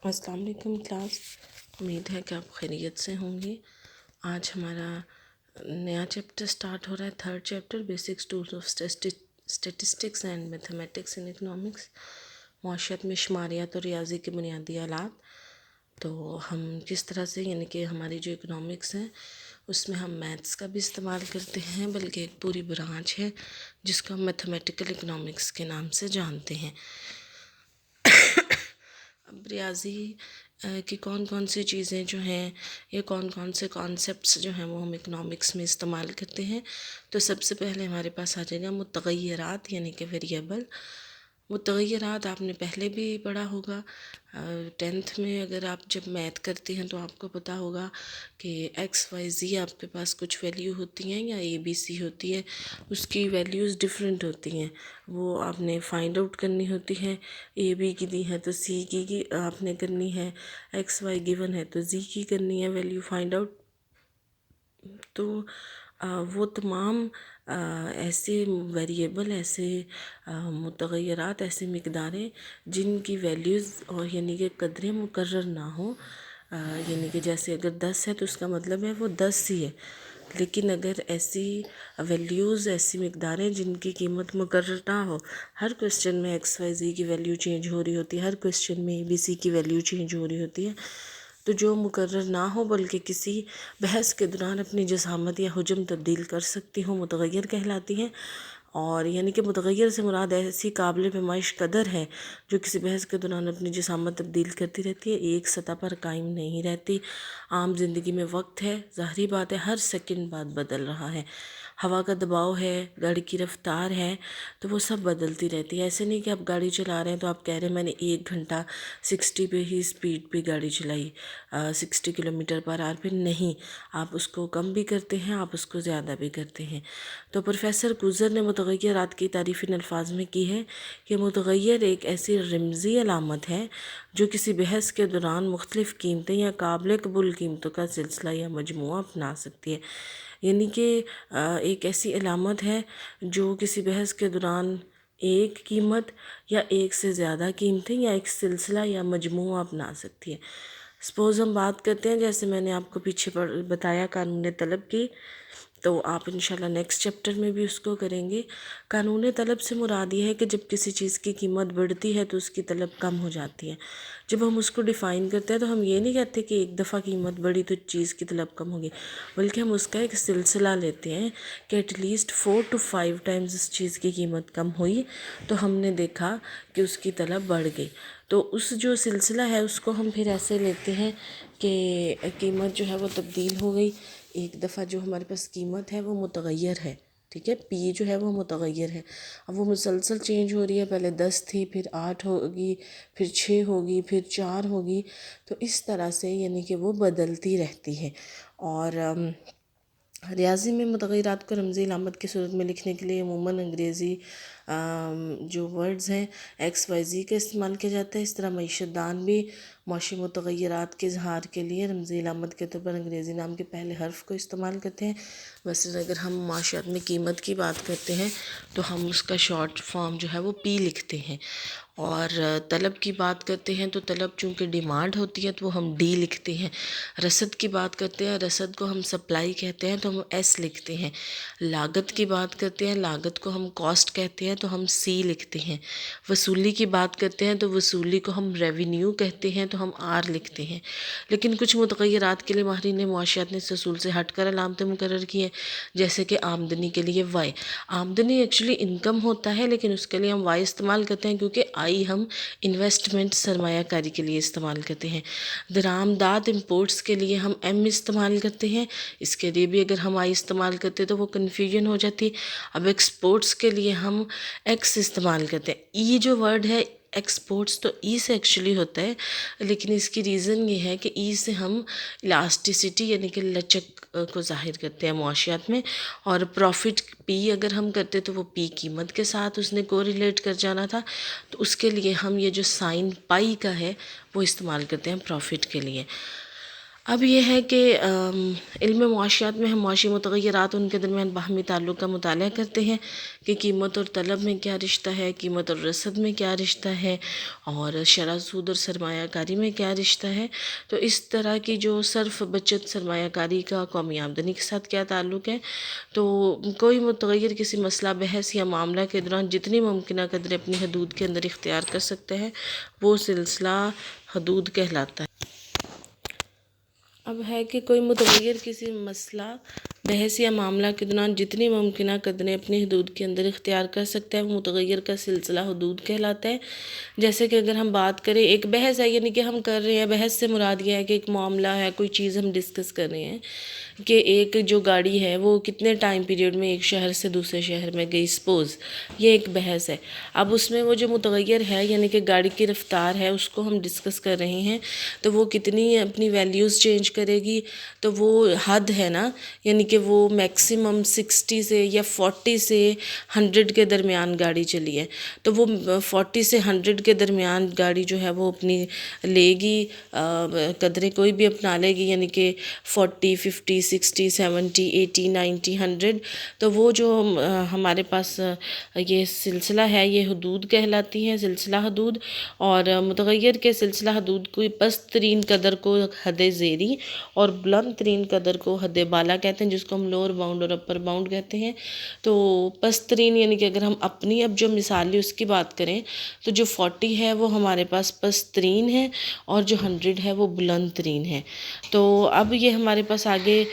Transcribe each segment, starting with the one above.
السلام علیکم کلاس، امید ہے کہ آپ خیریت سے ہوں گی۔ آج ہمارا نیا چیپٹر سٹارٹ ہو رہا ہے، third chapter basics tools of statistics and mathematics in economics, معاشیات میں شماریات اور ریاضی کے بنیادی آلات۔ تو ہم کس طرح سے یعنی کہ ہماری جو اکنامکس ہیں اس میں ہم میتھس کا بھی استعمال کرتے ہیں، بلکہ ایک پوری برانچ ہے جس کو ہم میتھمیٹیکل اکنامکس کے نام سے جانتے ہیں۔ اب ریاضی کی کون کون سی چیزیں جو ہیں یا کون کون سے کانسیپٹس جو ہیں وہ ہم اکنامکس میں استعمال کرتے ہیں، تو سب سے پہلے ہمارے پاس آ جائے گا متغیرات یعنی کہ ویریبل۔ متغیرات آپ نے پہلے بھی پڑھا ہوگا، 10th میں اگر آپ جب میتھ کرتے ہیں تو آپ کو پتہ ہوگا کہ ایکس وائی زی آپ کے پاس کچھ ویلیو ہوتی ہیں یا اے بی سی ہوتی ہے، اس کی ویلیوز ڈیفرنٹ ہوتی ہیں، وہ آپ نے فائنڈ آؤٹ کرنی ہوتی ہے۔ اے بی کی دی ہے تو سی کی آپ نے کرنی ہے، ایکس وائی گیون ہے تو زی کی کرنی ہے ویلیو فائنڈ آؤٹ۔ تو وہ تمام ایسے ویریبل، ایسے متغیرات، ایسی مقداریں جن کی ویلیوز اور یعنی کہ قدریں مقرر نہ ہوں، یعنی کہ جیسے اگر 10 ہے تو اس کا مطلب ہے وہ 10 ہی ہے، لیکن اگر ایسی ویلیوز، ایسی مقداریں جن کی قیمت مقرر نہ ہو، ہر کوسچن میں ایکس وائی زی کی ویلیو چینج ہو رہی ہوتی ہے، ہر کوسچن میں اے بی سی کی ویلیو چینج ہو رہی ہوتی ہے، تو جو مقرر نہ ہو بلکہ کسی بحث کے دوران اپنی جسامت یا حجم تبدیل کر سکتی ہوں، متغیر کہلاتی ہیں۔ اور یعنی کہ متغیر سے مراد ایسی قابل پیمائش قدر ہے جو کسی بحث کے دوران اپنی جسامت تبدیل کرتی رہتی ہے، ایک سطح پر قائم نہیں رہتی۔ عام زندگی میں وقت ہے، ظاہری بات ہے ہر سیکنڈ بعد بدل رہا ہے، ہوا کا دباؤ ہے، گاڑی کی رفتار ہے، تو وہ سب بدلتی رہتی ہے۔ ایسے نہیں کہ آپ گاڑی چلا رہے ہیں تو آپ کہہ رہے ہیں میں نے 1 گھنٹہ 60 پہ ہی سپیڈ پہ گاڑی چلائی، 60 کلومیٹر پر آور پہ، نہیں، آپ اس کو کم بھی کرتے ہیں، آپ اس کو زیادہ بھی کرتے ہیں۔ تو پروفیسر کوزر نے متغیرات کی تعریف ان الفاظ میں کی ہے کہ متغیر ایک ایسی رمزی علامت ہے جو کسی بحث کے دوران مختلف قیمتیں یا قابل قبول قیمتوں کا سلسلہ یا مجموعہ اپنا سکتی ہے، یعنی کہ ایک ایسی علامت ہے جو کسی بحث کے دوران ایک قیمت یا ایک سے زیادہ قیمتیں یا ایک سلسلہ یا مجموعہ اپنا سکتی ہے۔ سپوز ہم بات کرتے ہیں، جیسے میں نے آپ کو پیچھے بتایا قانون طلب کی، تو آپ انشاءاللہ نیکسٹ چیپٹر میں بھی اس کو کریں گے۔ قانون طلب سے مراد یہ ہے کہ جب کسی چیز کی قیمت بڑھتی ہے تو اس کی طلب کم ہو جاتی ہے۔ جب ہم اس کو ڈیفائن کرتے ہیں تو ہم یہ نہیں کہتے کہ ایک دفعہ قیمت بڑھی تو چیز کی طلب کم ہوگی، بلکہ ہم اس کا ایک سلسلہ لیتے ہیں کہ ایٹ لیسٹ 4 to 5 ٹائمز اس چیز کی قیمت کم ہوئی تو ہم نے دیکھا کہ اس کی طلب بڑھ گئی۔ تو اس جو سلسلہ ہے اس کو ہم پھر ایسے لیتے ہیں کہ قیمت جو ہے وہ تبدیل ہو گئی، ایک دفعہ جو ہمارے پاس قیمت ہے وہ متغیر ہے، ٹھیک ہے، پی جو ہے وہ متغیر ہے، اب وہ مسلسل چینج ہو رہی ہے، پہلے 10 تھی، پھر 8 ہوگی، پھر 6 ہوگی، پھر 4 ہوگی، تو اس طرح سے یعنی کہ وہ بدلتی رہتی ہے۔ اور ریاضی میں متغیرات کو رمزی علامت کی صورت میں لکھنے کے لیے عموماً انگریزی جو ورڈز ہیں ایکس وائی زی کا استعمال کیا جاتا ہے۔ اس طرح معیشت دان بھی معاشی متغیرات کے اظہار کے لیے رمزی علامت کے طور پر انگریزی نام کے پہلے حرف کو استعمال کرتے ہیں۔ مثلا اگر ہم معاشیات میں قیمت کی بات کرتے ہیں تو ہم اس کا شارٹ فارم جو ہے وہ پی لکھتے ہیں، اور طلب کی بات کرتے ہیں تو طلب چونکہ ڈیمانڈ ہوتی ہے تو وہ ہم ڈی لکھتے ہیں۔ رسد کی بات کرتے ہیں، رسد کو ہم سپلائی کہتے ہیں تو ہم ایس لکھتے ہیں۔ لاگت کی بات کرتے ہیں، لاگت کو ہم کاسٹ کہتے ہیں تو ہم سی لکھتے ہیں۔ وصولی کی بات کرتے ہیں تو وصولی کو ہم ریونیو کہتے ہیں تو ہم آر لکھتے ہیں۔ لیکن کچھ متغیرات کے لیے ماہرین معاشیات نے اس اصول سے ہٹ کر علامتیں مقرر کی ہیں، جیسے کہ آمدنی کے لیے وائی۔ آمدنی ایکچولی انکم ہوتا ہے لیکن اس کے لیے ہم وائی استعمال کرتے ہیں کیونکہ آئی ہم انویسٹمنٹ سرمایہ کاری کے لیے استعمال کرتے ہیں۔ درآمدات امپورٹس کے لیے ہم ایم استعمال کرتے ہیں، اس کے لیے بھی اگر ہم آئی استعمال کرتے تو وہ کنفیوژن ہو جاتی۔ اب ایکسپورٹس کے لیے ہم ایکس استعمال کرتے ہیں۔ ای جو ورڈ ہے ایکسپورٹس تو ای سے ایکچولی ہوتا ہے، لیکن اس کی ریزن یہ ہے کہ ای سے ہم الاسٹیسٹی یعنی کہ لچک کو ظاہر کرتے ہیں معاشیات میں، اور پروفٹ پی اگر ہم کرتے تو وہ پی قیمت کے ساتھ اس نے کو ریلیٹ کر جانا تھا، تو اس کے لیے ہم یہ جو سائن پائی کا ہے وہ استعمال کرتے ہیں پروفٹ کے لیے۔ اب یہ ہے کہ علم معاشیات میں ہم معاشی متغیرات ان کے درمیان باہمی تعلق کا مطالعہ کرتے ہیں کہ قیمت اور طلب میں کیا رشتہ ہے، قیمت اور رسد میں کیا رشتہ ہے، اور شرح سود اور سرمایہ کاری میں کیا رشتہ ہے۔ تو اس طرح کی جو صرف بچت سرمایہ کاری کا قومی آمدنی کے ساتھ کیا تعلق ہے، تو کوئی متغیر کسی مسئلہ، بحث یا معاملہ کے دوران جتنی ممکنہ قدریں اپنی حدود کے اندر اختیار کر سکتے ہیں وہ سلسلہ حدود کہلاتا ہے۔ اب ہے کہ کوئی متغیر کسی مسئلہ، بحث یا معاملہ کے دوران جتنی ممکنہ قدریں اپنی حدود کے اندر اختیار کر سکتا ہے وہ متغیر کا سلسلہ حدود کہلاتا ہے۔ جیسے کہ اگر ہم بات کریں، ایک بحث ہے، یعنی کہ ہم کر رہے ہیں، بحث سے مراد یہ ہے کہ ایک معاملہ ہے، کوئی چیز ہم ڈسکس کر رہے ہیں کہ ایک جو گاڑی ہے وہ کتنے ٹائم پیریڈ میں ایک شہر سے دوسرے شہر میں گئی، سپوز یہ ایک بحث ہے۔ اب اس میں وہ جو متغیر ہے، یعنی کہ گاڑی کی رفتار ہے، اس کو ہم ڈسکس کر رہے ہیں، تو وہ کتنی اپنی ویلیوز چینج کرے گی، تو وہ حد ہے نا، یعنی کہ وہ میکسیمم 60 سے یا 40 سے 100 کے درمیان گاڑی چلی ہے، تو وہ 40 سے 100 کے درمیان گاڑی جو ہے وہ اپنی لے گی، قدریں کوئی بھی اپنا لے گی، یعنی کہ 40 50 60 70 80 90 100، تو وہ جو ہمارے پاس یہ سلسلہ ہے، یہ حدود کہلاتی ہیں، سلسلہ حدود۔ اور متغیر کے سلسلہ حدود کو پست ترین قدر کو حد زیری اور بلند ترین قدر کو حد بالا کہتے ہیں، جس کو ہم لوور باؤنڈ اور اپر باؤنڈ کہتے ہیں۔ تو پست ترین یعنی کہ اگر ہم اپنی اب جو مثالی اس کی بات کریں تو جو 40 ہے وہ ہمارے پاس پست ترین ہے، اور جو 100 ہے وہ بلند ترین ہے۔ تو اب یہ ہمارے پاس آگے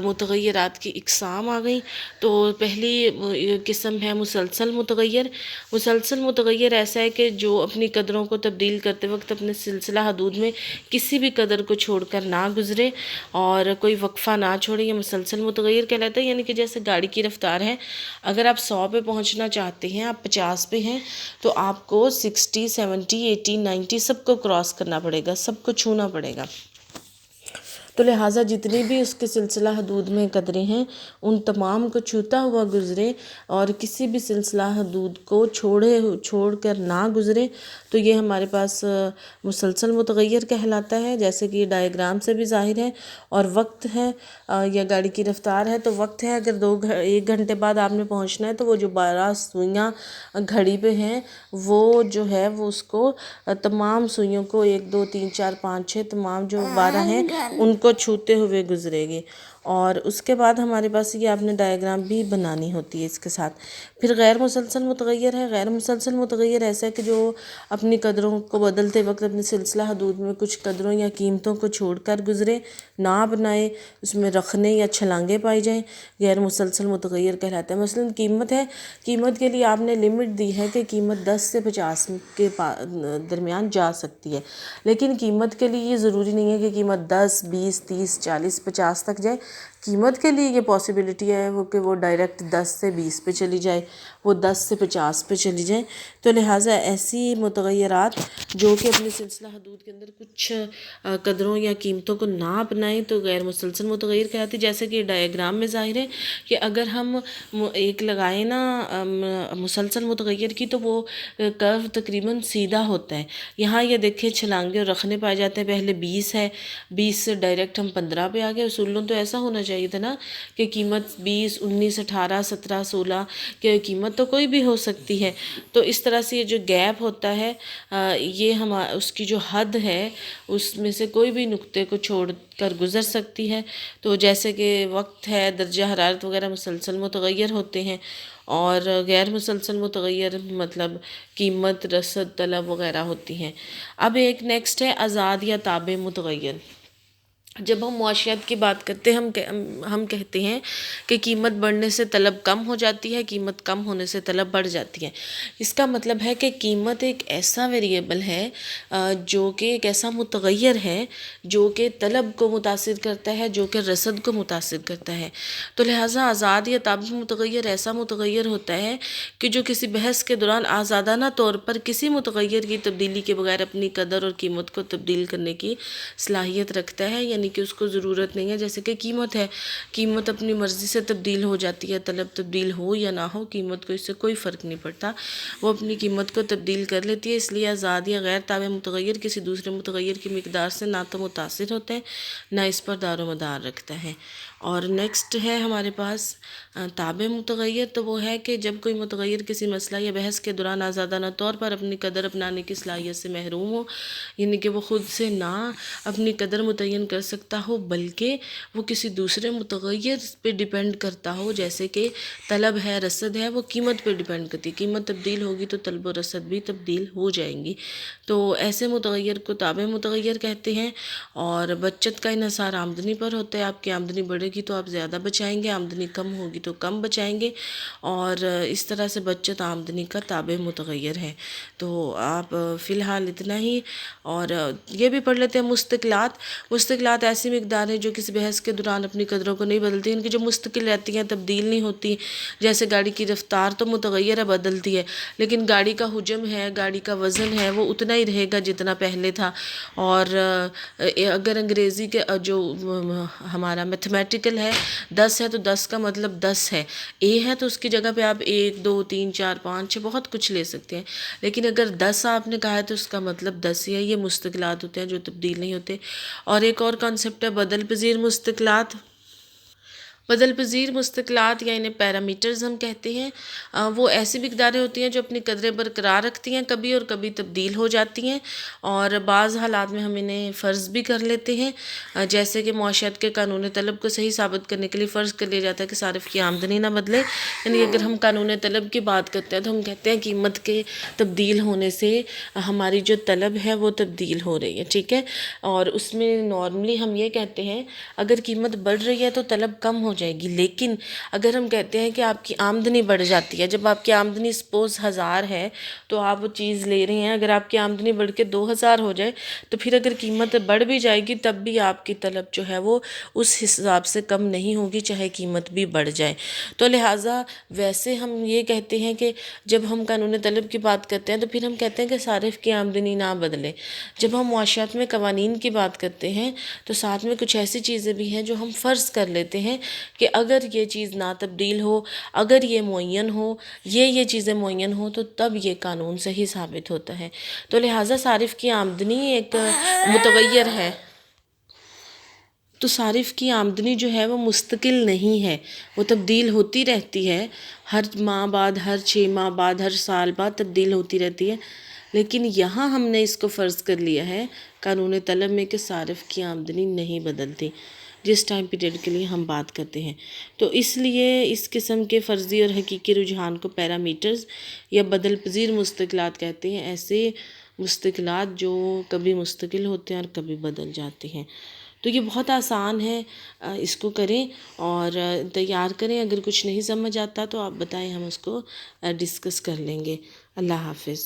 متغیرات کی اقسام آ گئیں۔ تو پہلی قسم ہے مسلسل متغیر۔ مسلسل متغیر ایسا ہے کہ جو اپنی قدروں کو تبدیل کرتے وقت اپنے سلسلہ حدود میں کسی بھی قدر کو چھوڑ کر نہ گزرے اور کوئی وقفہ نہ چھوڑے، یہ مسلسل متغیر کہلاتا ہے۔ یعنی کہ جیسے گاڑی کی رفتار ہے، اگر آپ 100 پہ پہنچنا چاہتے ہیں، آپ 50 پہ ہیں، تو آپ کو 60 70 80 90 سب کو کراس کرنا پڑے گا، سب کو چھونا پڑے گا۔ تو لہٰذا جتنی بھی اس کے سلسلہ حدود میں قدریں ہیں ان تمام کو چھوتا ہوا گزرے، اور کسی بھی سلسلہ حدود کو چھوڑ کر نہ گزرے، تو یہ ہمارے پاس مسلسل متغیر کہلاتا ہے، جیسے کہ یہ ڈائیگرام سے بھی ظاہر ہے۔ اور وقت ہے یا گاڑی کی رفتار ہے، تو وقت ہے، اگر 1 گھنٹے بعد آپ نے پہنچنا ہے تو وہ جو 12 سوئیاں گھڑی پہ ہیں وہ جو ہے وہ اس کو تمام سوئیوں کو 1 2 3 4 5 6 تمام جو 12 ہیں ان کو چھوتے ہوئے گزرے گی۔ اور اس کے بعد ہمارے پاس یہ آپ نے ڈائیگرام بھی بنانی ہوتی ہے اس کے ساتھ۔ پھر غیر مسلسل متغیر ہے۔ غیر مسلسل متغیر ایسا ہے کہ جو اپنی قدروں کو بدلتے وقت اپنے سلسلہ حدود میں کچھ قدروں یا قیمتوں کو چھوڑ کر گزرے، نہ بنائے، اس میں رکھنے یا چھلانگیں پائی جائیں، غیر مسلسل متغیر کہلاتا ہے۔ مثلاً قیمت ہے، قیمت کے لیے آپ نے لمٹ دی ہے کہ قیمت 10 سے 50 کے درمیان جا سکتی ہے، لیکن قیمت کے لیے یہ ضروری نہیں ہے کہ قیمت 10 20 30 40 50 تک جائے۔ قیمت کے لیے یہ پاسبلٹی ہے کہ وہ ڈائریکٹ 10 سے 20 پہ چلی جائے، وہ 10 سے 50 پہ چلی جائے۔ تو لہٰذا ایسی متغیرات جو کہ اپنے سلسلہ حدود کے اندر کچھ قدروں یا قیمتوں کو نہ اپنائیں تو غیر مسلسل متغیر کہلاتی ہے۔ جیسے کہ ڈائیگرام میں ظاہر ہے کہ اگر ہم ایک لگائیں نا مسلسل متغیر کی، تو وہ کرو تقریباً سیدھا ہوتا ہے۔ یہاں یہ دیکھیں چھلانگے اور رکھنے پائے جاتے ہیں، پہلے 20 ہے، 20 سے ڈائریکٹ ہم 15 پہ آ گئے۔ اصولوں تو ایسا ہونا چاہیے تھا نا کہ قیمت 20 19 18 17 16 کہ قیمت تو کوئی بھی ہو سکتی ہے۔ تو اس طرح سے یہ جو گیپ ہوتا ہے یہ اس کی جو حد ہے اس میں سے کوئی بھی نقطے کو چھوڑ کر گزر سکتی ہے۔ تو جیسے کہ وقت ہے، درجہ حرارت وغیرہ مسلسل متغیر ہوتے ہیں، اور غیر مسلسل متغیر مطلب قیمت، رسد، طلب وغیرہ ہوتی ہیں۔ اب ایک نیکسٹ ہے آزاد یا تابع متغیر۔ جب ہم معاشیات کی بات کرتے ہیں ہم کہتے ہیں کہ قیمت بڑھنے سے طلب کم ہو جاتی ہے، قیمت کم ہونے سے طلب بڑھ جاتی ہے۔ اس کا مطلب ہے کہ قیمت ایک ایسا ویریبل ہے جو کہ ایک ایسا متغیر ہے جو کہ طلب کو متاثر کرتا ہے، جو کہ رسد کو متاثر کرتا ہے۔ تو لہٰذا آزاد یا تابع متغیر ایسا متغیر ہوتا ہے کہ جو کسی بحث کے دوران آزادانہ طور پر کسی متغیر کی تبدیلی کے بغیر اپنی قدر اور قیمت کو تبدیل کرنے کی صلاحیت رکھتا ہے، یعنی یعنی کہ اس کو ضرورت نہیں ہے. جیسے کہ قیمت ہے، قیمت اپنی مرضی سے تبدیل ہو جاتی ہے، طلب تبدیل ہو یا نہ ہو، قیمت کو اس سے کوئی فرق نہیں پڑتا، وہ اپنی قیمت کو تبدیل کر لیتی ہے. اس لیے آزاد یا غیر تابع متغیر کسی دوسرے متغیر کی مقدار سے نہ تو متاثر ہوتے ہیں، نہ اس پر دار و مدار رکھتا ہے. اور نیکسٹ ہے ہمارے پاس تابع متغیر. تو وہ ہے کہ جب کوئی متغیر کسی مسئلہ یا بحث کے دوران آزادانہ طور پر اپنی قدر اپنانے کی صلاحیت سے محروم ہو، یعنی کہ وہ خود سے نہ اپنی قدر متعین کر سکتا ہو بلکہ وہ کسی دوسرے متغیر پہ ڈیپینڈ کرتا ہو. جیسے کہ طلب ہے، رسد ہے، وہ قیمت پہ ڈیپینڈ کرتی ہے، قیمت تبدیل ہوگی تو طلب و رسد بھی تبدیل ہو جائیں گی. تو ایسے متغیر کو تابع متغیر کہتے ہیں. اور بچت کا انحصار آمدنی پر ہوتا ہے. آپ کی آمدنی بڑھے گی تو آپ زیادہ بچائیں گے، آمدنی کم ہوگی تو کم بچائیں گے، اور اس طرح سے بچت آمدنی کا تابع متغیر ہے. تو آپ فی الحال اتنا ہی. اور یہ بھی پڑھ لیتے ہیں مستقلات. مستقلات ایسی مقدار ہے جو کسی بحث کے دوران اپنی قدروں کو نہیں بدلتی، ان کی جو مستقل رہتی ہیں، تبدیل نہیں ہوتی. جیسے گاڑی کی رفتار تو متغیر ہے، بدلتی ہے، لیکن گاڑی کا حجم ہے، گاڑی کا وزن ہے، وہ اتنا ہی رہے گا جتنا پہلے تھا. اور اگر انگریزی کے جو ہمارا میتھمیٹیکل ہے 10 ہے تو 10 کا مطلب 10 ہے. اے ہے تو اس کی جگہ پہ آپ 1 2 3 4 5 6 بہت کچھ لے سکتے ہیں، لیکن اگر 10 آپ نے کہا ہے تو اس کا مطلب 10 ہی ہے. یہ مستقلات ہوتے ہیں جو تبدیل نہیں ہوتے. اور ایک اور کانسیپٹ ہے بدل پذیر مستقلات. بدل پذیر مستقلات یا انہیں پیرامیٹرز ہم کہتے ہیں. وہ ایسی مقداریں ہوتی ہیں جو اپنی قدریں برقرار رکھتی ہیں، کبھی اور کبھی تبدیل ہو جاتی ہیں، اور بعض حالات میں ہم انہیں فرض بھی کر لیتے ہیں. جیسے کہ معاشیات کے قانون طلب کو صحیح ثابت کرنے کے لیے فرض کر لیا جاتا ہے کہ صارف کی آمدنی نہ بدلے. یعنی اگر ہم قانون طلب کی بات کرتے ہیں تو ہم کہتے ہیں قیمت کے تبدیل ہونے سے ہماری جو طلب ہے وہ تبدیل ہو رہی ہے، ٹھیک ہے. اور اس میں نارملی ہم یہ کہتے ہیں اگر قیمت بڑھ رہی ہے تو طلب کم ہو جائے گی. لیکن اگر ہم کہتے ہیں کہ آپ کی آمدنی بڑھ جاتی ہے، جب آپ کی آمدنی سپوز 1000 ہے تو آپ وہ چیز لے رہے ہیں، اگر آپ کی آمدنی بڑھ کے 2000 ہو جائے تو پھر اگر قیمت بڑھ بھی جائے گی تب بھی آپ کی طلب جو ہے وہ اس حساب سے کم نہیں ہوگی، چاہے قیمت بھی بڑھ جائے. تو لہٰذا ویسے ہم یہ کہتے ہیں کہ جب ہم قانون طلب کی بات کرتے ہیں تو پھر ہم کہتے ہیں کہ صارف کی آمدنی نہ بدلے. جب ہم معاشیات میں قوانین کی بات کرتے ہیں تو ساتھ میں کچھ ایسی چیزیں بھی ہیں جو ہم فرض کر لیتے ہیں کہ اگر یہ چیز نہ تبدیل ہو، اگر یہ معین ہو، یہ چیزیں معین ہوں تو تب یہ قانون صحیح ثابت ہوتا ہے. تو لہٰذا صارف کی آمدنی ایک متغیر ہے. تو صارف کی آمدنی جو ہے وہ مستقل نہیں ہے، وہ تبدیل ہوتی رہتی ہے، ہر ماہ بعد، ہر 6 ماہ بعد، ہر سال بعد تبدیل ہوتی رہتی ہے. لیکن یہاں ہم نے اس کو فرض کر لیا ہے قانون طلب میں کہ صارف کی آمدنی نہیں بدلتی جس ٹائم پیریڈ کے لیے ہم بات کرتے ہیں. تو اس لیے اس قسم کے فرضی اور حقیقی رجحان کو پیرامیٹرز یا بدل پذیر مستقلات کہتے ہیں. ایسے مستقلات جو کبھی مستقل ہوتے ہیں اور کبھی بدل جاتے ہیں. تو یہ بہت آسان ہے، اس کو کریں اور تیار کریں. اگر کچھ نہیں سمجھ آتا تو آپ بتائیں، ہم اس کو ڈسکس کر لیں گے. اللہ حافظ.